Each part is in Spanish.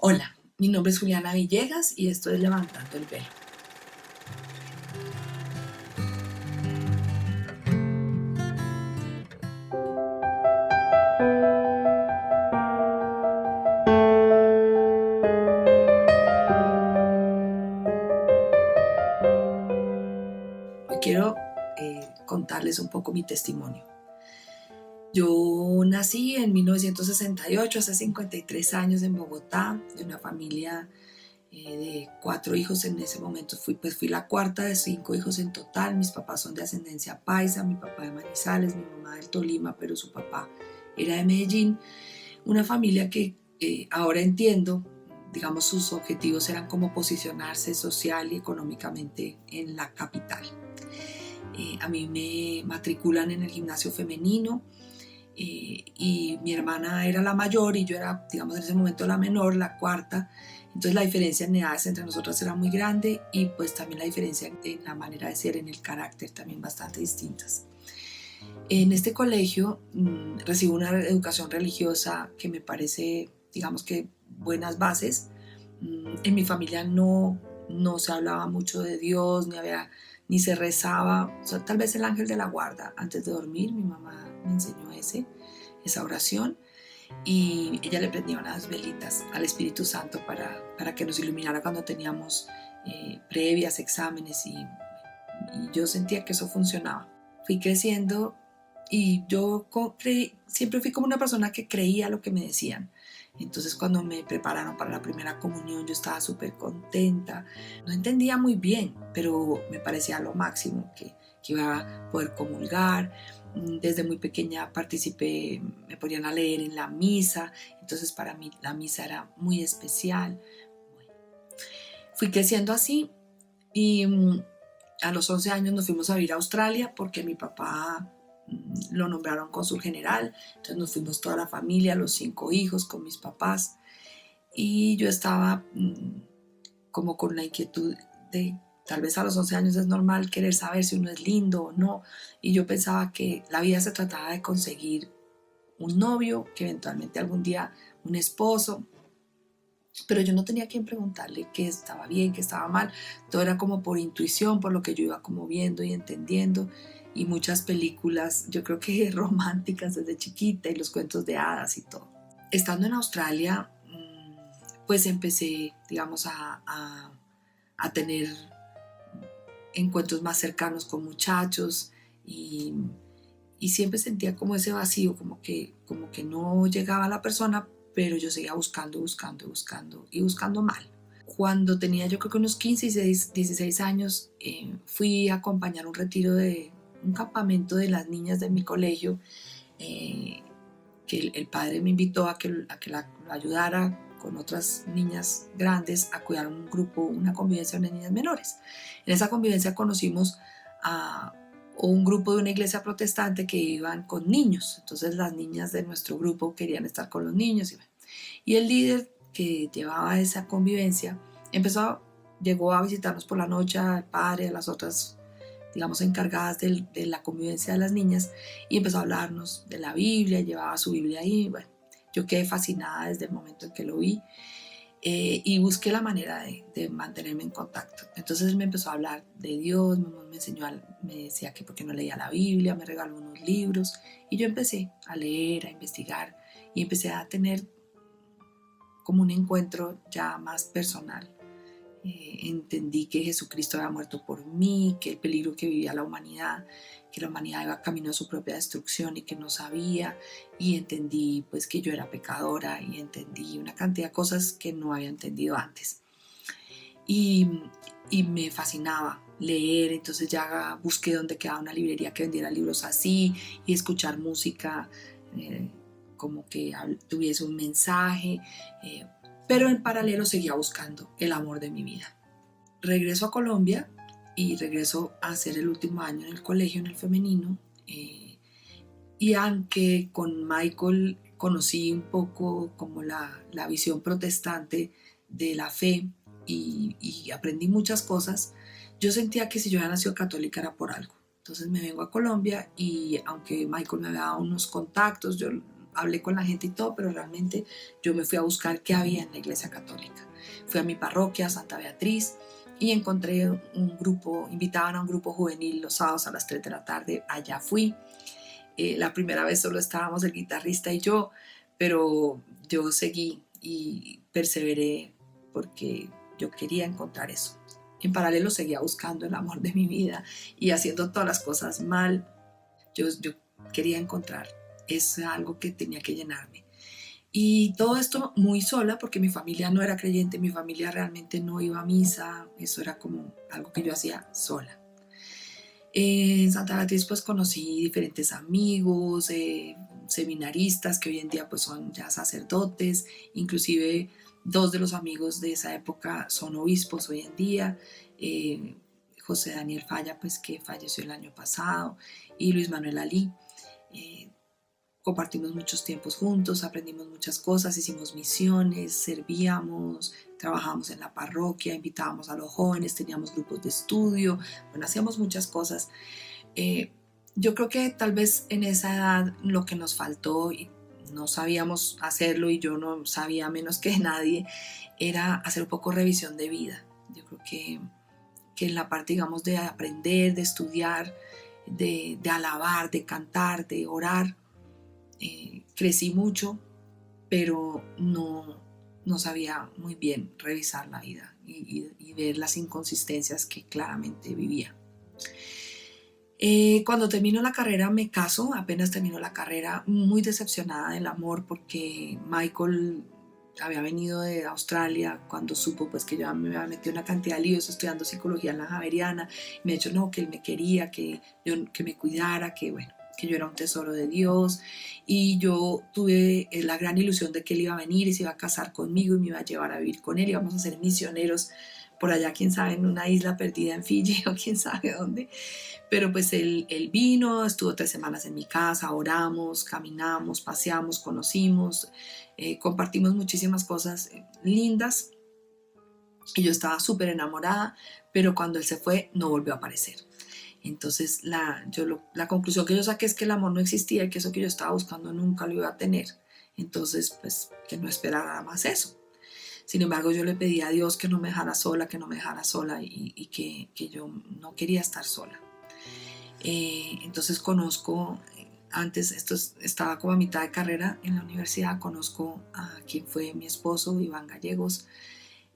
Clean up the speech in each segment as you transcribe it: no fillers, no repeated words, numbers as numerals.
Hola, mi nombre es Juliana Villegas y esto es Levantando el Velo. Hoy quiero contarles un poco mi testimonio. Yo nací en 1968, hace 53 años en Bogotá, de una familia de 4 hijos. En ese momento fui la cuarta de 5 hijos en total. Mis papás son de ascendencia paisa, mi papá de Manizales, mi mamá del Tolima, pero su papá era de Medellín. Una familia que ahora entiendo, digamos, sus objetivos eran como posicionarse social y económicamente en la capital. A mí me matriculan en el gimnasio femenino y mi hermana era la mayor y yo era, digamos, en ese momento la menor, la cuarta. Entonces la diferencia en edades entre nosotras era muy grande y pues también la diferencia en la manera de ser, en el carácter, también bastante distintas. En este colegio recibo una educación religiosa que me parece, digamos que buenas bases. En mi familia no se hablaba mucho de Dios, ni se rezaba. O sea, tal vez el ángel de la guarda antes de dormir. Mi mamá me enseñó esa oración y ella le prendía unas velitas al Espíritu Santo para que nos iluminara cuando teníamos previas, exámenes y yo sentía que eso funcionaba. Fui creciendo y yo siempre fui como una persona que creía lo que me decían. Entonces cuando me prepararon para la primera comunión yo estaba súper contenta. No entendía muy bien, pero me parecía lo máximo que iba a poder comulgar. Desde muy pequeña participé, me ponían a leer en la misa, entonces para mí la misa era muy especial. Bueno, fui creciendo así y a los 11 años nos fuimos a vivir a Australia porque mi papá lo nombraron cónsul general. Entonces nos fuimos toda la familia, los 5 hijos, con mis papás. Y yo estaba como con la inquietud de, tal vez a los 11 años es normal querer saber si uno es lindo o no. Y yo pensaba que la vida se trataba de conseguir un novio, que eventualmente algún día un esposo, pero yo no tenía quien preguntarle qué estaba bien, qué estaba mal. Todo era como por intuición, por lo que yo iba como viendo y entendiendo. Y muchas películas, yo creo que románticas desde chiquita y los cuentos de hadas y todo. Estando en Australia, pues empecé, digamos, a tener encuentros más cercanos con muchachos y, y siempre sentía como ese vacío, como que no llegaba la persona, pero yo seguía buscando, buscando, buscando y buscando mal. Cuando tenía yo creo que unos 15 y 16 años, fui a acompañar un retiro de un campamento de las niñas de mi colegio, que el padre me invitó a que lo ayudara con otras niñas grandes a cuidar un grupo, una convivencia de niñas menores. En esa convivencia conocimos a un grupo de una iglesia protestante que iban con niños. Entonces las niñas de nuestro grupo querían estar con los niños. Y el líder que llevaba esa convivencia llegó a visitarnos por la noche al padre, a las otras, digamos, encargadas de la convivencia de las niñas, y empezó a hablarnos de la Biblia, llevaba su Biblia ahí. Bueno, yo quedé fascinada desde el momento en que lo vi, y busqué la manera de mantenerme en contacto. Entonces él me empezó a hablar de Dios, me enseñó, me decía que por qué no leía la Biblia, me regaló unos libros y yo empecé a leer, a investigar y empecé a tener como un encuentro ya más personal. Entendí que Jesucristo había muerto por mí, que el peligro que vivía la humanidad, que la humanidad iba camino a su propia destrucción y que no sabía, y entendí pues que yo era pecadora y entendí una cantidad de cosas que no había entendido antes. Y, y me fascinaba leer, entonces ya busqué donde quedaba una librería que vendiera libros así y escuchar música como que tuviese un mensaje, pero en paralelo seguía buscando el amor de mi vida. Regreso a Colombia y regreso a hacer el último año en el colegio, en el femenino, y aunque con Michael conocí un poco como la visión protestante de la fe y aprendí muchas cosas, yo sentía que si yo había nacido católica era por algo. Entonces me vengo a Colombia y aunque Michael me había dado unos contactos, yo hablé con la gente y todo, pero realmente yo me fui a buscar qué había en la iglesia católica. Fui a mi parroquia, Santa Beatriz, y encontré un grupo, invitaban a un grupo juvenil los sábados a las 3 de la tarde, allá fui. La primera vez solo estábamos el guitarrista y yo, pero yo seguí y perseveré porque yo quería encontrar eso. En paralelo seguía buscando el amor de mi vida y haciendo todas las cosas mal. Yo quería encontrar, es algo que tenía que llenarme. Y todo esto muy sola porque mi familia no era creyente, mi familia realmente no iba a misa, eso era como algo que yo hacía sola. En Santa Beatriz pues conocí diferentes amigos, seminaristas que hoy en día pues son ya sacerdotes, inclusive dos de los amigos de esa época son obispos hoy en día, eh, José Daniel Falla pues que falleció el año pasado y Luis Manuel Alí. Eh, Compartimos muchos tiempos juntos, aprendimos muchas cosas, hicimos misiones, servíamos, trabajábamos en la parroquia, invitábamos a los jóvenes, teníamos grupos de estudio, bueno, hacíamos muchas cosas. Eh, yo creo que tal vez en esa edad lo que nos faltó y no sabíamos hacerlo y yo no sabía menos que nadie, era hacer un poco revisión de vida. Yo creo que en la parte, digamos, de aprender, de estudiar, de alabar, de cantar, de orar, crecí mucho, pero no sabía muy bien revisar la vida y ver las inconsistencias que claramente vivía. Cuando termino la carrera me caso, apenas termino la carrera, muy decepcionada del amor porque Michael había venido de Australia cuando supo pues que yo me había metido en una cantidad de líos estudiando psicología en la Javeriana. Me ha dicho no, que él me quería, que me cuidara, que bueno, que yo era un tesoro de Dios, y yo tuve la gran ilusión de que él iba a venir y se iba a casar conmigo y me iba a llevar a vivir con él, íbamos a ser misioneros por allá, quién sabe, en una isla perdida en Fiji o quién sabe dónde. Pero pues él vino, estuvo 3 semanas en mi casa, oramos, caminamos, paseamos, conocimos, compartimos muchísimas cosas lindas y yo estaba súper enamorada, pero cuando él se fue no volvió a aparecer. Entonces la conclusión que yo saqué es que el amor no existía y que eso que yo estaba buscando nunca lo iba a tener. Entonces, pues que no esperara más eso. Sin embargo, yo le pedí a Dios que no me dejara sola, que no me dejara sola y que yo no quería estar sola. Entonces conozco, antes estaba como a mitad de carrera en la universidad, conozco a quien fue mi esposo, Iván Gallegos,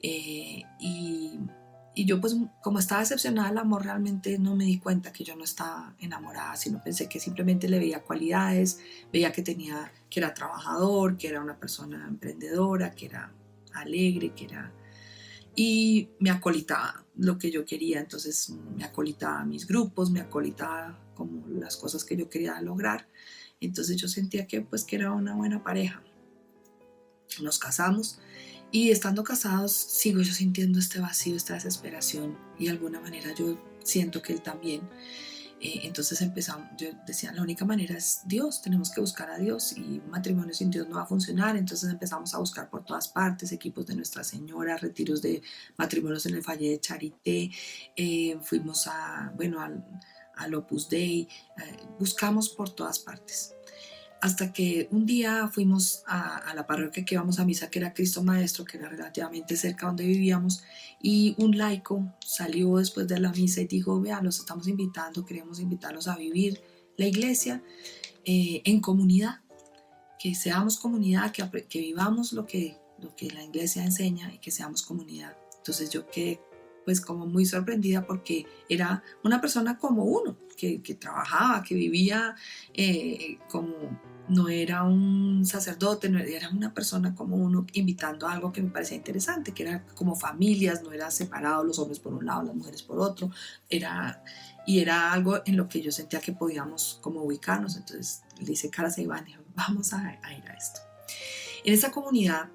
y yo pues como estaba decepcionada del amor realmente no me di cuenta que yo no estaba enamorada, sino pensé que simplemente le veía cualidades, veía que era trabajador, que era una persona emprendedora, que era alegre, y me acolitaba lo que yo quería, entonces me acolitaba mis grupos, me acolitaba como las cosas que yo quería lograr, entonces yo sentía que era una buena pareja. Nos casamos y estando casados sigo yo sintiendo este vacío, esta desesperación y de alguna manera yo siento que él también. Entonces empezamos, yo decía, la única manera es Dios, tenemos que buscar a Dios y un matrimonio sin Dios no va a funcionar. Entonces empezamos a buscar por todas partes, equipos de Nuestra Señora, retiros de matrimonios en el Valle de Charité, fuimos al Opus Dei, buscamos por todas partes. Hasta que un día fuimos a la parroquia que íbamos a misa, que era Cristo Maestro, que era relativamente cerca donde vivíamos, y un laico salió después de la misa y dijo, vean, los estamos invitando, queremos invitarlos a vivir la iglesia en comunidad, que seamos comunidad, que vivamos lo que la iglesia enseña y que seamos comunidad. Entonces yo quedé pues como muy sorprendida porque era una persona como uno, que trabajaba, que vivía como no era un sacerdote, no era una persona como uno invitando a algo que me parecía interesante, que era como familias, no era separado los hombres por un lado, las mujeres por otro, y era algo en lo que yo sentía que podíamos como ubicarnos. Entonces le hice caras a Iván y dije, vamos a ir a esto. En esa comunidad,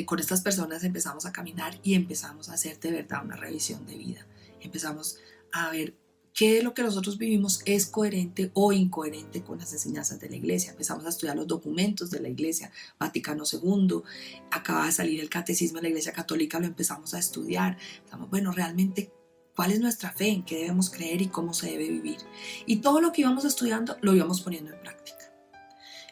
con estas personas empezamos a caminar y empezamos a hacer de verdad una revisión de vida. Empezamos a ver qué de lo que nosotros vivimos es coherente o incoherente con las enseñanzas de la iglesia. Empezamos a estudiar los documentos de la iglesia, Vaticano II, acaba de salir el catecismo de la iglesia católica, lo empezamos a estudiar. Estamos, bueno, realmente, ¿cuál es nuestra fe? ¿En qué debemos creer y cómo se debe vivir? Y todo lo que íbamos estudiando lo íbamos poniendo en práctica.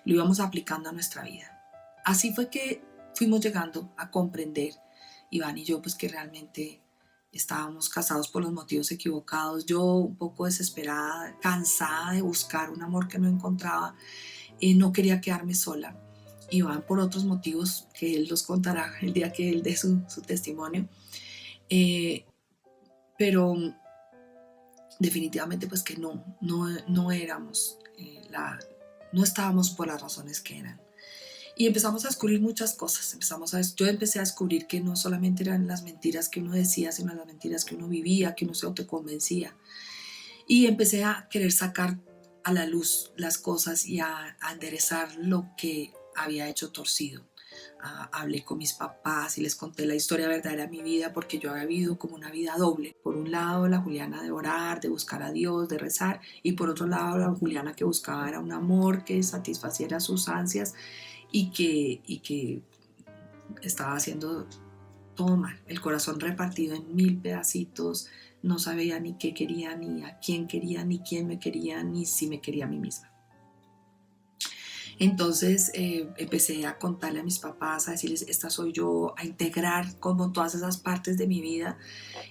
lo íbamos aplicando a nuestra vida. Así fue que fuimos llegando a comprender, Iván y yo, pues que realmente estábamos casados por los motivos equivocados. Yo un poco desesperada, cansada de buscar un amor que no encontraba. No quería quedarme sola. Iván por otros motivos que él los contará el día que él dé su testimonio. Pero definitivamente pues que no éramos, no estábamos por las razones que eran. Y empezamos a descubrir muchas cosas. Yo empecé a descubrir que no solamente eran las mentiras que uno decía, sino las mentiras que uno vivía, que uno se autoconvencía. Y empecé a querer sacar a la luz las cosas y a enderezar lo que había hecho torcido. Hablé con mis papás y les conté la historia verdadera de mi vida, porque yo había vivido como una vida doble. Por un lado, la Juliana de orar, de buscar a Dios, de rezar, y por otro lado, la Juliana que buscaba era un amor que satisfaciera sus ansias y que estaba haciendo todo mal, el corazón repartido en 1000 pedacitos, no sabía ni qué quería, ni a quién quería, ni quién me quería, ni si me quería a mí misma. Entonces empecé a contarle a mis papás, a decirles, esta soy yo, a integrar como todas esas partes de mi vida,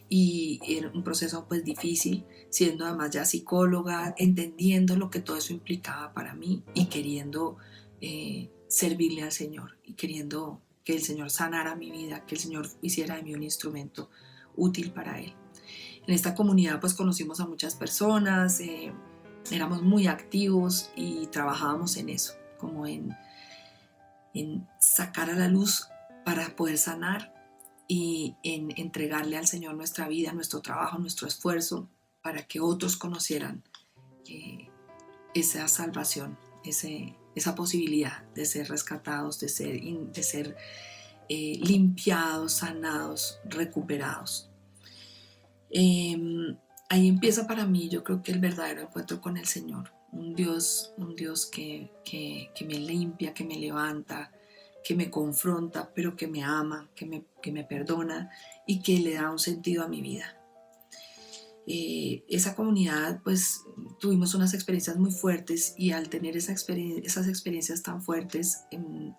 y era un proceso pues difícil, siendo además ya psicóloga, entendiendo lo que todo eso implicaba para mí y queriendo servirle al Señor y queriendo que el Señor sanara mi vida, que el Señor hiciera de mí un instrumento útil para Él. En esta comunidad pues conocimos a muchas personas, éramos muy activos y trabajábamos en eso, como en sacar a la luz para poder sanar y en entregarle al Señor nuestra vida, nuestro trabajo, nuestro esfuerzo, para que otros conocieran esa salvación, esa posibilidad de ser rescatados, de ser limpiados, sanados, recuperados. Ahí empieza para mí, yo creo que el verdadero encuentro con el Señor, un Dios que me limpia, que me levanta, que me confronta, pero que me ama, que me perdona y que le da un sentido a mi vida. Esa comunidad, pues tuvimos unas experiencias muy fuertes, y al tener esas experiencias tan fuertes,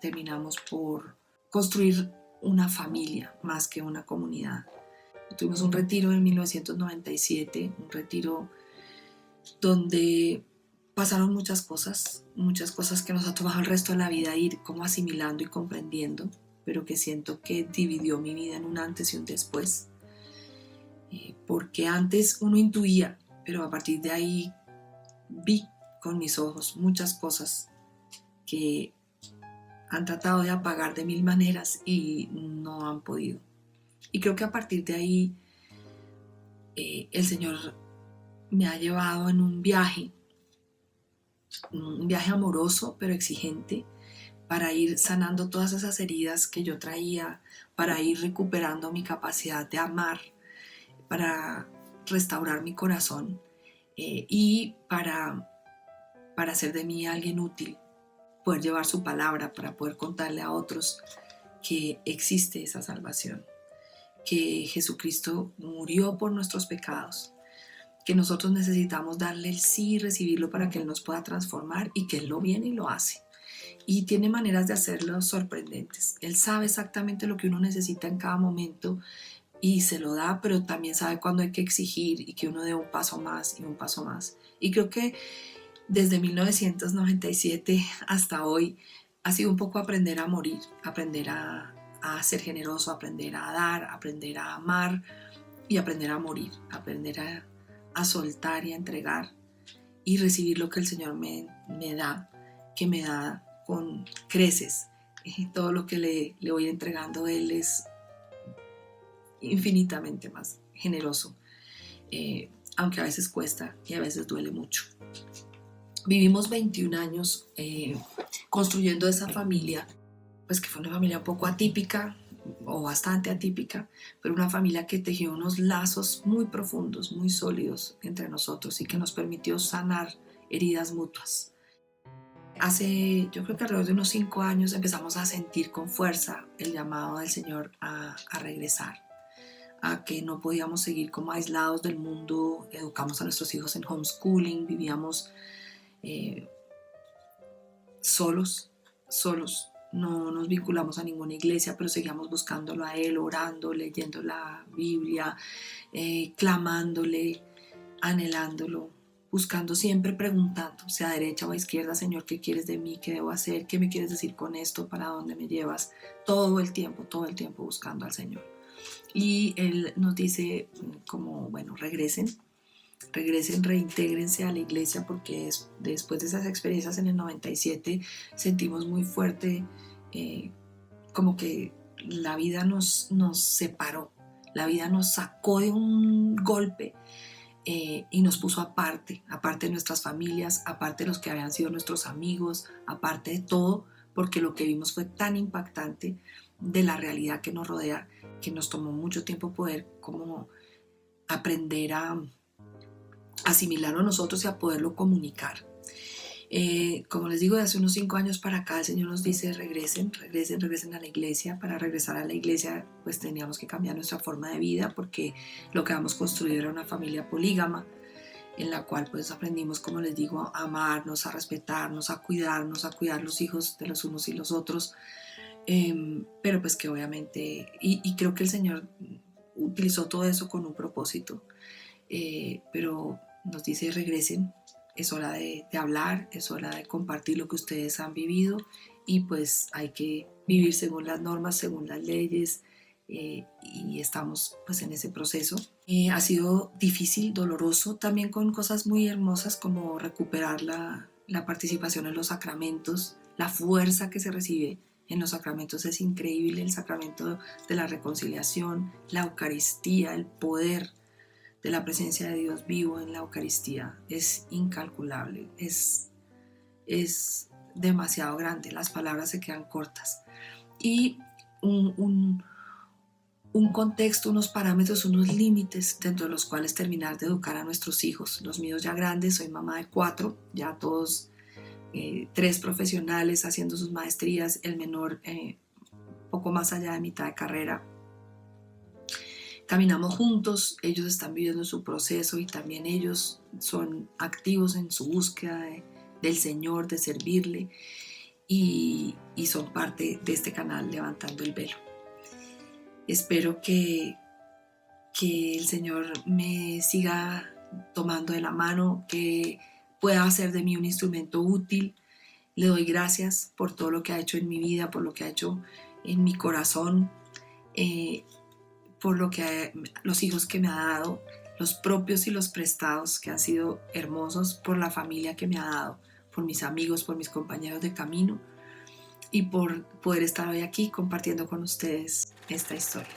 terminamos por construir una familia más que una comunidad. Tuvimos un retiro en 1997, un retiro donde pasaron muchas cosas que nos ha tomado el resto de la vida ir como asimilando y comprendiendo, pero que siento que dividió mi vida en un antes y un después. Porque antes uno intuía, pero a partir de ahí vi con mis ojos muchas cosas que han tratado de apagar de 1000 maneras y no han podido. Y creo que a partir de ahí el Señor me ha llevado en un viaje amoroso pero exigente, para ir sanando todas esas heridas que yo traía, para ir recuperando mi capacidad de amar, para restaurar mi corazón y para hacer de mí alguien útil, poder llevar su palabra, para poder contarle a otros que existe esa salvación, que Jesucristo murió por nuestros pecados, que nosotros necesitamos darle el sí, recibirlo para que Él nos pueda transformar, y que Él lo viene y lo hace. Y tiene maneras de hacerlo sorprendentes. Él sabe exactamente lo que uno necesita en cada momento y se lo da, pero también sabe cuándo hay que exigir y que uno dé un paso más y un paso más. Y creo que desde 1997 hasta hoy ha sido un poco aprender a morir, aprender a ser generoso, aprender a dar, aprender a amar y aprender a morir, aprender a soltar y a entregar y recibir lo que el Señor me da, que me da con creces. Todo lo que le voy entregando, Él es infinitamente más generoso, aunque a veces cuesta y a veces duele mucho. Vivimos 21 años construyendo esa familia, pues que fue una familia un poco atípica o bastante atípica, pero una familia que tejió unos lazos muy profundos, muy sólidos entre nosotros, y que nos permitió sanar heridas mutuas. Hace, yo creo que alrededor de unos 5 años, empezamos a sentir con fuerza el llamado del Señor a regresar, a que no podíamos seguir como aislados del mundo. Educamos a nuestros hijos en homeschooling, vivíamos solos, solos. No nos vinculamos a ninguna iglesia, pero seguíamos buscándolo a Él, orando, leyendo la Biblia, clamándole, anhelándolo, buscando siempre, preguntando, sea derecha o a izquierda: Señor, ¿qué quieres de mí? ¿Qué debo hacer? ¿Qué me quieres decir con esto? ¿Para dónde me llevas? Todo el tiempo buscando al Señor. Y Él nos dice como, bueno, regresen, reintégrense a la iglesia, porque después de esas experiencias en el 97 sentimos muy fuerte, como que la vida nos separó, la vida nos sacó de un golpe, y nos puso aparte de nuestras familias, aparte de los que habían sido nuestros amigos, aparte de todo, porque lo que vimos fue tan impactante de la realidad que nos rodea, que nos tomó mucho tiempo poder como aprender a asimilarlo a nosotros y a poderlo comunicar. Como les digo, de hace unos 5 años para acá el Señor nos dice: regresen a la iglesia. Para regresar a la iglesia pues teníamos que cambiar nuestra forma de vida, porque lo que habíamos construido era una familia polígama, en la cual pues aprendimos, como les digo, a amarnos, a respetarnos, a cuidarnos, a cuidar los hijos de los unos y los otros, pero pues que obviamente, y creo que el Señor utilizó todo eso con un propósito, pero nos dice: regresen, es hora de hablar, es hora de compartir lo que ustedes han vivido, y pues hay que vivir según las normas, según las leyes, y estamos pues en ese proceso. Ha sido difícil, doloroso, también con cosas muy hermosas, como recuperar la participación en los sacramentos. La fuerza que se recibe en los sacramentos es increíble: el sacramento de la reconciliación, la Eucaristía, el poder de la presencia de Dios vivo en la Eucaristía es incalculable, es demasiado grande, las palabras se quedan cortas. Y un contexto, unos parámetros, unos límites dentro de los cuales terminar de educar a nuestros hijos. Los míos ya grandes, soy mamá de 4, ya todos 3 profesionales haciendo sus maestrías, el menor poco más allá de mitad de carrera. Caminamos juntos, ellos están viviendo su proceso y también ellos son activos en su búsqueda del Señor, de servirle, y son parte de este canal Levantando el Velo. Espero que el Señor me siga tomando de la mano, que pueda hacer de mí un instrumento útil. Le doy gracias por todo lo que ha hecho en mi vida, por lo que ha hecho en mi corazón, por los hijos que me ha dado, los propios y los prestados, que han sido hermosos, por la familia que me ha dado, por mis amigos, por mis compañeros de camino, y por poder estar hoy aquí compartiendo con ustedes esta historia.